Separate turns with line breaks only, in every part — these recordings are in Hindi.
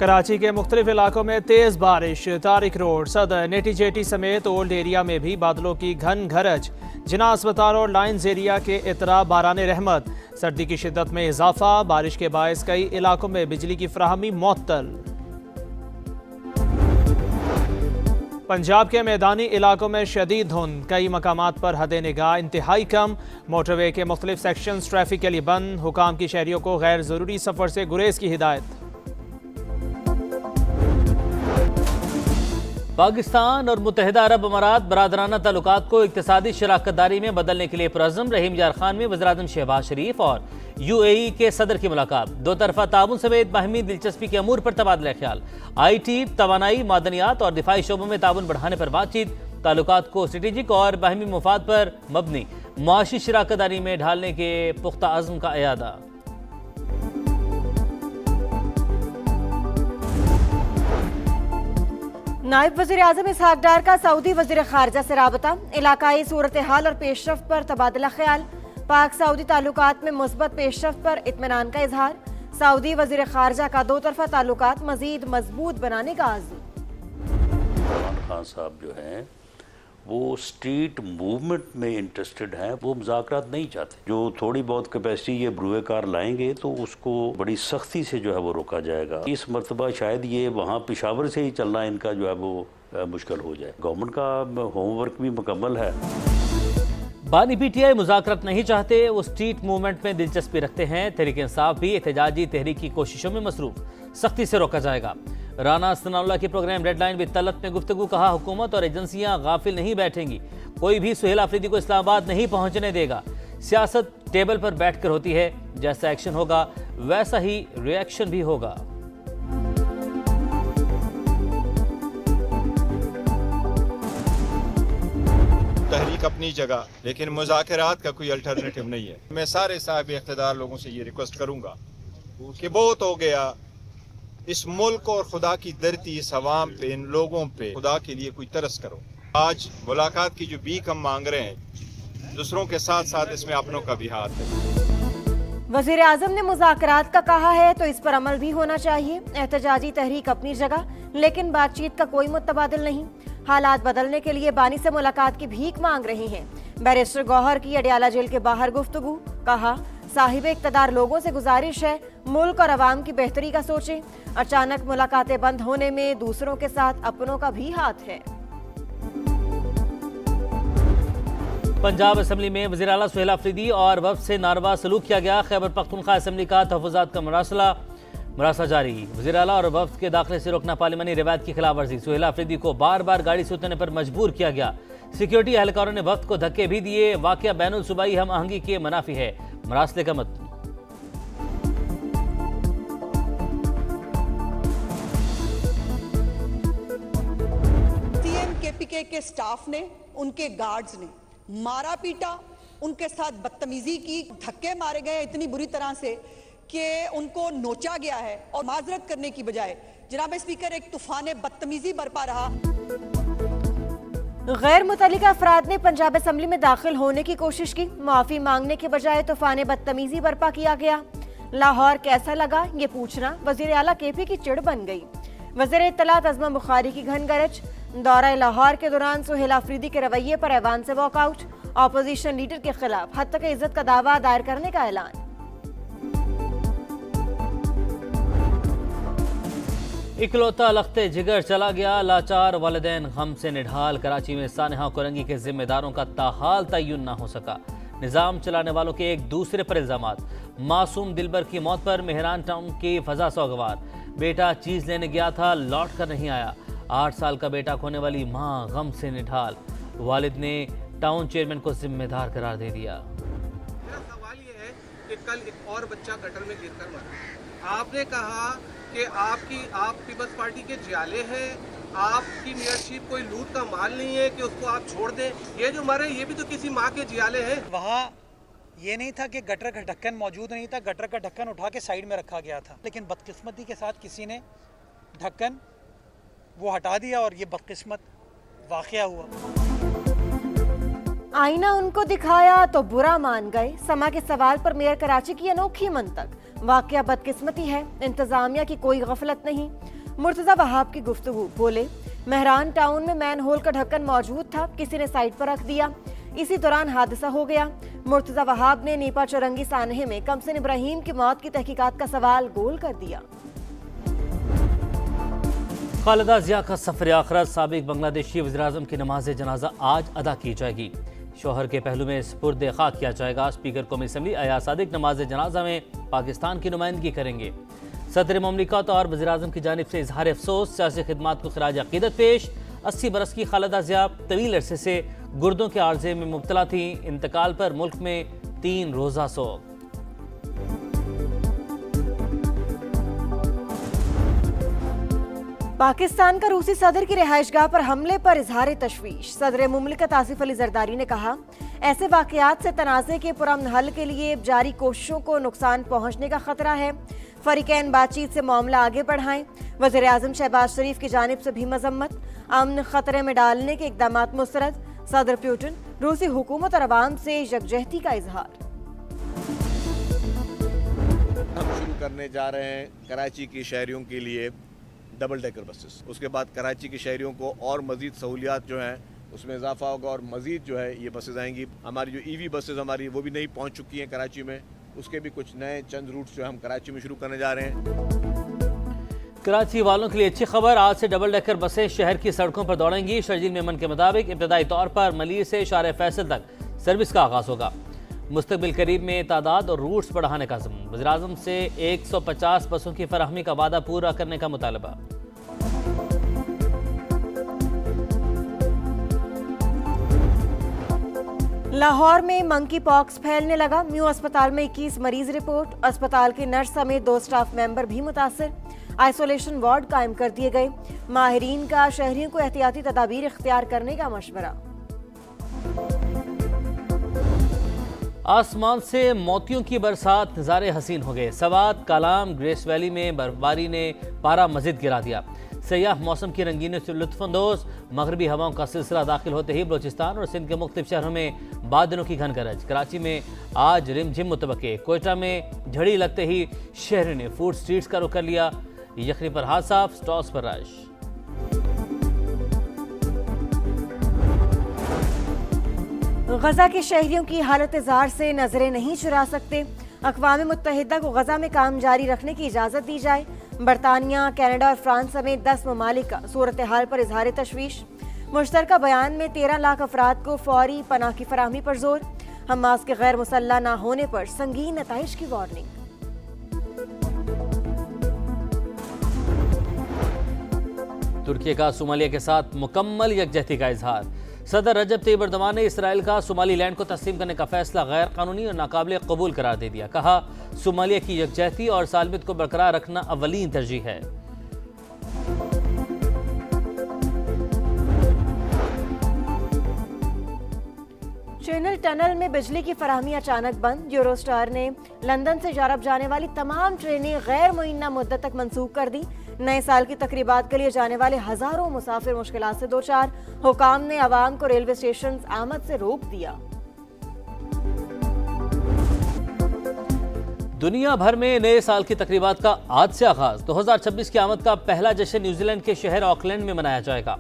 कराची के मुख्तलिफ इलाकों में तेज़ बारिश। तारिक रोड, सदर, नेटी जेटी समेत ओल्ड एरिया में भी बादलों की घन घरज। जिना अस्पताल और लाइन्स एरिया के इतरा बाराने रहमत। सर्दी की शिद्दत में इजाफा, बारिश के बायस कई इलाकों में बिजली की फराहमी मुअत्तल। पंजाब के मैदानी इलाकों में शदीद धुंध, कई मकामात पर हद निगाह इंतहाई कम। मोटरवे के मुख्तलिफ सेक्शंस ट्रैफिक के लिए बंद। हुकाम की शहरियों को गैर ज़रूरी सफ़र से गुरेज की हिदायत।
पाकिस्तान और मुत्तहिदा अरब अमारात बरादराना ताल्लुकात को इक्तिसादी शराकतदारी में बदलने के लिए पुरअज़्म। रहीम यार खान में वज़ीर-ए-आज़म शहबाज शरीफ और UAE के सदर की मुलाकात। दो तरफा ताउन समेत बाहमी दिलचस्पी के अमूर पर तबादला ख्याल। IT, तवानाई, मादनियात और दिफाई शोबों में ताउन बढ़ाने पर बातचीत। ताल्लुकात को स्ट्रेटेजिक और बाहमी मुफाद पर मबनी मुआशी शराकतदारी में ढालने के पुख्ता अज़्म का इयादा।
नायब वज़ीर आज़म इसहाक डार का सऊदी वज़ीर ख़ारजा से राबता। इलाकाई सूरत हाल और पेशरफ्त पर तबादला ख्याल। पाक सऊदी ताल्लुकात में मुस्बत पेशरफ्त पर इत्मीनान का इजहार। सऊदी वज़ीर ख़ारजा का दो तरफा ताल्लुकात मज़ीद मजबूत बनाने का आज़म।
इमरान खान साहब जो हैं वो स्ट्रीट मूवमेंट में इंटरेस्टेड हैं, वो मुज़ाकरात नहीं चाहते। जो थोड़ी बहुत कैपेसिटी ये बरूए कार लाएंगे तो उसको बड़ी सख्ती से जो है वो रोका जाएगा। इस मरतबा शायद ये वहाँ पेशावर से ही चलना इनका जो है वो मुश्किल हो जाए। गवर्नमेंट का होमवर्क भी मुकम्मल है।
बानी PTI मुज़ाकरत नहीं चाहते, वो स्ट्रीट मूवमेंट में दिलचस्पी रखते हैं। तहरीक इंसाफ भी एहतजाजी तहरीक की कोशिशों में मसरूफ, सख्ती से रोका जाएगा। राना सनाउल्लाह की प्रोग्राम रेडलाइन विद तलत में गुफ्तगू, कहा हुकूमत और एजेंसियां गाफिल नहीं बैठेंगी। कोई भी सुहेल अफरीदी को इस्लामाबाद नहीं पहुंचने देगा। सियासत टेबल पर बैठकर होती है, जैसा एक्शन होगा वैसा ही रिएक्शन भी होगा।
तहरीक अपनी जगह, लेकिन मुज़ाकरात का कोई अल्टरनेटिव नहीं है। मैं सारे साहिब इख्तिदार लोगों से ये रिक्वेस्ट करूंगा कि बहुत हो गया, इस मुल्क और खुदा की धरती, इस अवाम पे, इन लोगों पे खुदा के लिए कोई तरस करो। आज मुलाकात की जो भीख हम मांग रहे हैं, दूसरों के साथ साथ इसमें अपनों का भी हाथ है।
वज़ीर आज़म ने मुज़ाकरात का कहा है तो इस पर अमल भी होना चाहिए। एहतजाजी तहरीक अपनी जगह, लेकिन बातचीत का कोई मुतबादिल नहीं। हालात बदलने के लिए बानी से मुलाकात की भीख मांग रहे हैं। बैरिस्टर गौहर की अडियाला जेल के बाहर गुफ्तगू, कहा साहिब इक़्तिदार लोगों से गुजारिश है मुल्क और अवाम की बेहतरी का सोचें। अचानक मुलाकातें बंद होने में दूसरों के साथ अपनों का भी हाथ है।
पंजाब असम्बली में वज़ीर आला सुहेल अफरीदी और वफ़द से नारवा सलूक किया गया। खैबर पख्तूनख्वा असम्बली का तहफ़्फ़ुज़ात का मरासला जारी। वज़ीर आला और वफ़द के दाखिले से रोकना पार्लिमानी रिवायत की खिलाफ वर्जी। सुहेल अफरीदी को बार बार गाड़ी से उतरने पर मजबूर किया गया। सिक्योरिटी एहलकारों ने वफ़द को धक्के भी दिए। वाक़या बैनुल सूबाई हम आहंगी के मनाफी है। मरासले का मत
KPK के स्टाफ ने, उनके गार्ड्स ने मारा पीटा, उनके साथ बदतमीजी की, धक्के मारे गए इतनी बुरी तरह से कि उनको नोचा गया है। और माजरत करने की बजाय जनाब स्पीकर एक तूफान बदतमीजी बरपा रहा।
गैर मुतल्लिका अफराद ने पंजाब असम्बली में दाखिल होने की कोशिश की। माफी मांगने के बजाय तूफान बदतमीजी बरपा किया गया। लाहौर कैसा लगा ये पूछना वज़ीर आला KP की चिड़ बन गई। वज़ीर इत्तलात अज़मा बुखारी की घन गरज। दौरा लाहौर के दौरान सुहेल अफरीदी के रवैये पर ऐवान से वॉकआउट। ऑपोजिशन लीडर के खिलाफ हद तक इज्जत का दावा दायर करने का ऐलान।
इकलौता लख्ते जिगर चला गया, लाचार वालिदैन गम से निढाल। कराची में सानहा कोरंगी के जिम्मेदारों का ताहाल तय्युन ना हो सका। निज़ाम चलाने वालों के एक दूसरे पर इल्जामात। मासूम दिलबर की मौत पर मेहरान टाउन की फजा सोगवार। बेटा चीज लेने गया था, लौट कर नहीं आया। 8 साल का बेटा खोने वाली माँ गम से निढाल। वालिद ने टाउन चेयरमैन को जिम्मेदार करार दे दिया।
मेरा सवाल ये है कि कल एक और बच्चा गटर में गिरकर मरा। आपने कहा कि आप पीपल्स पार्टी के जियाले हैं, आपकी मेयरशिप कोई लूट का माल नहीं है कि उसको आप छोड़ दें। ये जो मरे ये भी तो किसी माँ के जियाले हैं।
वहाँ ये नहीं था कि गटर का ढक्कन मौजूद नहीं था, गटर का ढक्कन उठा के साइड में रखा गया था, लेकिन बदकिस्मती के साथ किसी ने ढक्कन वो हटा दिया और ये बदकिस्मत वाक़या हुआ।
आईना उनको दिखाया तो बुरा मान गए। समा के सवाल पर मेयर कराची की अनोखी मंतक। वाकया बदकिस्मती है, इंतजामिया की कोई गफलत नहीं। मुर्तजा वहाब की गुफ्तगू, बोले मेहरान टाउन में मैन होल का ढक्कन मौजूद था, किसी ने साइड पर रख दिया, इसी दौरान हादसा हो गया। मुर्तजा वहाब ने नीपा चौरंगी सानहे में कमसिन इब्राहिम की मौत की तहकीकात का सवाल गोल कर दिया।
खालिदा जिया का सफर आखिरत। साबिक बांग्लादेशी वज़ीर-ए-आज़म की नमाज जनाजा आज अदा की जाएगी। शोहर के पहलू में सुपुर्द खाक किया जाएगा। स्पीकर कौमी असम्बली अयाज सादिक नमाज जनाजा में पाकिस्तान की नुमाइंदगी करेंगे। सदर मुमलिकत और वज़ीर-ए-आज़म की जानिब से इजहार अफसोस, सियासी खिदमात को खराज अकीदत पेश। 80 बरस की खालिदा जिया तवील अरसे से गुर्दों के आर्जे में मुब्तला थी। इंतकाल पर मुल्क में 3 रोज़ा सोग।
पाकिस्तान का रूसी सदर की रिहाइशगाह पर हमले पर इजहार तशवीश। सदर मुमलिकत आसिफ अली जरदारी ने कहा, ऐसे वाकयात से तनाज़े के पुरअमन हल के लिए जारी कोशिशों को नुकसान पहुंचने का खतरा है। फरीकैन बातचीत से मामला आगे बढ़ाएं। वज़ीर आज़म शहबाज शरीफ की जानिब से भी मजम्मत। अमन खतरे में डालने के इकदाम मुस्तरद। सदर पुतिन रूसी हुकूमत और अवाम से यकजहती का इजहार।
हम शुरू करने जा रहे हैं कराची की शहरियों के लिए डबल डेकर बसेस। उसके बाद कराची के शहरियों को और मज़ीद सहूलियात जो हैं उसमें इजाफा होगा और मज़ीद जो है ये बसेस आएंगी। हमारी जो ईवी बसेस हमारी वो भी नई पहुंच चुकी हैं कराची में। उसके भी कुछ नए चंद रूट्स जो हम कराची में शुरू करने जा रहे हैं।
कराची वालों के लिए अच्छी खबर, आज से डबल डेकर बसें शहर की सड़कों पर दौड़ेंगी। शर्जील मेमन के मुताबिक इब्तदाई तौर पर मलिर से शारे फैसल तक सर्विस का आगाज होगा। मुस्तकबिल करीब में तादाद और रूट्स बढ़ाने का ज़म्न। वज़ीर-ए-आज़म से 150 बसों की फराहमी का वादा पूरा करने का मुतालबा।
लाहौर में मंकी पॉक्स फैलने लगा। म्यू अस्पताल में 21 मरीज रिपोर्ट। अस्पताल के नर्स समेत 2 स्टाफ मेंबर भी मुतासर। आइसोलेशन वार्ड कायम कर दिए गए। माहिरीन का शहरियों को एहतियाती तदाबीर इख्तियार करने का मशवरा।
आसमान से मोतियों की बरसात, नज़ारे हसीन हो गए। सवात, कालाम, ग्रेस वैली में बर्फबारी ने पारा मज़ीद गिरा दिया। सयाह मौसम की रंगीनों से लुत्फानंदोज। मगरबी हवाओं का सिलसिला दाखिल होते ही बलोचिस्तान और सिंध के मुख्तलिफ शहरों में बादलों की घन गरज। कराची में आज रिमझिम मुतवक्के। कोयटा में झड़ी लगते ही शहर ने फूड स्ट्रीट्स का रुख कर लिया। यखनी पर हाथ साफ, स्टॉल्स पर रश।
गजा के शहरियों की हालत ज़ार से नजरें नहीं चुरा सकते। अक़वाम मुत्तहिदा को गजा में काम जारी रखने की इजाज़त दी जाए। बरतानिया, कनाडा और फ्रांस समेत 10 ममालिक का सूरत हाल पर इजहार तशवीश। मुश्तरका बयान में 13 लाख अफराद को फौरी पनाह की फराहमी पर जोर। हमास के गैर मुसल्ला न होने पर संगीन नताइज की वार्निंग।
तुर्की का सोमालिया के साथ मुकम्मल यकजहती का इजहार। सदर रजब तैयब एर्दोगान ने इसराइल का सोमालीलैंड को तस्लीम करने का फैसला गैर कानूनी और नाकाबिल कबूल करार दे दिया। कहा, सोमालिया की यकजहती और सालमियत को बरकरार रखना अव्वलीन तरजीह है।
चैनल टनल में बिजली की फराहमी अचानक बंद। यूरोस्टार ने लंदन से यूरोप जाने वाली तमाम ट्रेनें गैर मुइन्ना मुद्दत तक मंसूख कर दी। नए साल की तकरीबात के लिए जाने वाले हजारों मुसाफिर मुश्किलात से दो चार। हुकाम ने आवाम को रेलवे स्टेशन आमद से रोक दिया।
दुनिया भर में नए साल की तकरीबात का आज से आगाज। 2026 की आमद का पहला जश्न न्यूजीलैंड के शहर ऑकलैंड में मनाया जाएगा।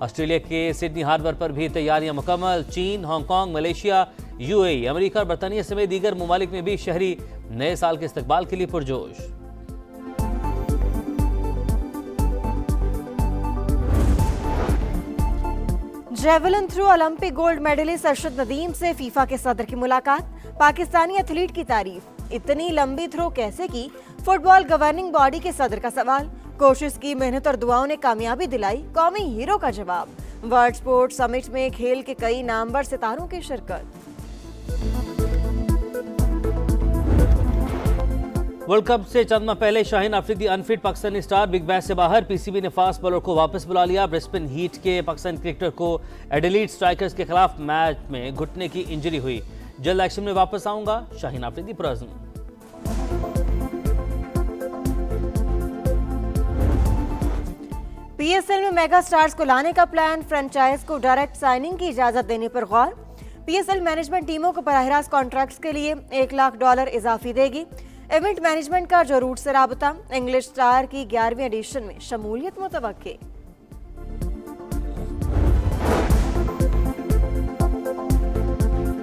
ऑस्ट्रेलिया के सिडनी हार्बर पर भी तैयारियां मुकम्मल। चीन, हांगकांग, मलेशिया, यूएई, अमेरिका और बरतानिया समेत दीगर ममालिक में भी शहरी नए साल के इस्तकबाल के लिए पुरजोश।
Javelin throw Olympic gold medalist Arshad Nadeem से फीफा के सदर की मुलाकात। पाकिस्तानी एथलीट की तारीफ। इतनी लंबी थ्रो कैसे की? फुटबॉल गवर्निंग बॉडी के सदर का सवाल। कोशिश की, मेहनत और दुआओं ने कामयाबी दिलाई, कौमी हीरो का जवाब। वर्ल्ड स्पोर्ट समिट में खेल के कई नामवर सितारों की शिरकत।
वर्ल्ड कप से चंद माह पहले Shaheen Afridi unfit Pakistani star big bash से बाहर। पीसीबी ने फास्ट बॉलर को वापस बुला लिया। ब्रिस्बेन हीट के पाकिस्तानी क्रिकेटर को एडिलेड स्ट्राइकर्स के खिलाफ मैच में घुटने की इंजरी हुई। जल्द एक्शन में वापस आऊंगा, शाहीन अफरीदी पुरअज़्म। पीएसएल
में मेगा स्टार्स को लाने का प्लान। फ्रेंचाइज को डायरेक्ट साइनिंग की इजाजत देने पर गौर। PSL मैनेजमेंट टीमों को बराह रास्त कॉन्ट्रैक्ट्स के लिए $1 लाख इजाफी देगी। इवेंट मैनेजमेंट का जो रूट से राबता, इंग्लिश स्टार की 11वीं एडिशन में शमूलियत मुतवक्के।